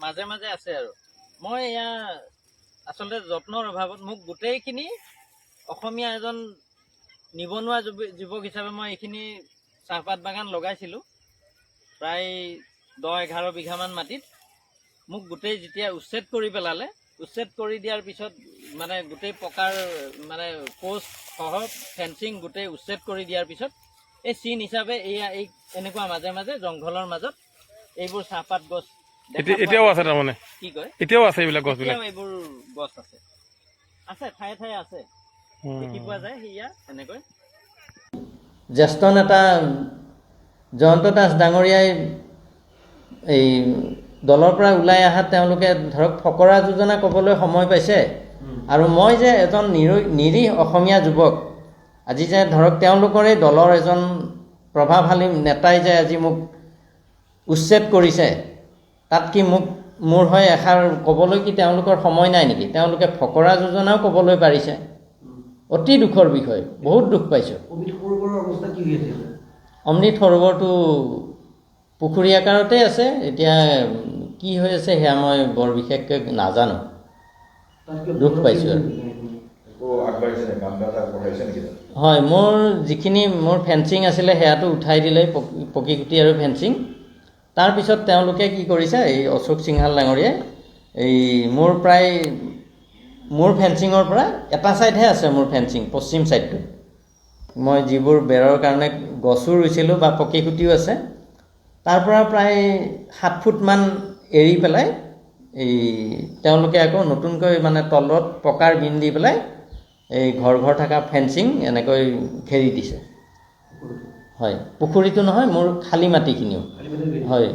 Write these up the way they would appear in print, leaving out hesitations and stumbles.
মাজে মাজে আছে আৰু মই এয়া আচলতে যত্নৰ অভাৱত মোক গোটেইখিনি অসমীয়া এজন নিবনুৱা যুৱক হিচাপে মই এইখিনি চাহপাত বাগান লগাইছিলোঁ প্ৰায় 10-11 বিঘামান মাটিত মোক গোটেই যেতিয়া উচ্ছেদ কৰি পেলালে উচ্ছেদ কৰি দিয়াৰ পিছত মানে গোটেই পকাৰ মানে পোষ্ট সহ ফেন্সিং গোটেই উচ্ছেদ কৰি দিয়াৰ পিছত এই চিন হিচাপে এয়া এই এনেকুৱা মাজে মাজে জংঘলৰ মাজত এইবোৰ চাহপাত গছ এতিয়াও আছে তাৰমানে কি কয় এতিয়াও আছে এইবিলাক গছবিলাক এইবোৰ গছ আছে আছে ঠায়ে ঠায়ে আছে দেখি পোৱা যায় সেয়া এনেকৈ জ্যেষ্ঠ নেতা জয়ন্ত দাস ডাঙৰীয়াই এই দলৰ পৰা ওলাই অহাত তেওঁলোকে ধৰক ফকৰা যোজনা ক'বলৈ সময় পাইছে আৰু মই যে এজন নিৰীহ অসমীয়া যুৱক আজি যে ধৰক তেওঁলোকৰে দলৰ এজন প্ৰভাৱশালী নেতাই যে আজি মোক উচ্ছেদ কৰিছে তাত কি মোৰ হয় এষাৰ ক'বলৈ কি তেওঁলোকৰ সময় নাই নেকি তেওঁলোকে ফকৰা যোজনাও ক'বলৈ পাৰিছে অতি দুখৰ বিষয় বহুত দুখ পাইছোঁ অমৃত সৰোবৰটো পুখুৰী আকাৰতে আছে এতিয়া কি হৈ আছে সেয়া মই বৰ বিশেষকৈ নাজানো দুখ পাইছোঁ হয় মোৰ যিখিনি মোৰ ফেন্সিং আছিলে সেয়াটো উঠাই দিলে পকী খুটি আৰু ফেন্সিং তাৰপিছত তেওঁলোকে কি কৰিছে এই অশোক সিংহাল ডাঙৰীয়াই এই মোৰ ফেন্সিঙৰ পৰা এটা ছাইডহে আছে মোৰ ফেন্সিং পশ্চিম ছাইডটো মই যিবোৰ বেৰৰ কাৰণে গছো ৰুইছিলোঁ বা পকী খুটিও আছে তাৰ পৰা প্ৰায় 7 ফুটমান এৰি পেলাই এই তেওঁলোকে আকৌ নতুনকৈ মানে তলত পকাৰ বিন দি পেলাই এই ঘৰ থকা ফেন্সিং এনেকৈ ঘেৰি দিছে হয় পুখুৰীটো নহয় মোৰ খালী মাটিখিনিও হয়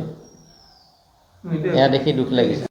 এয়া দেখি দুখ লাগিছে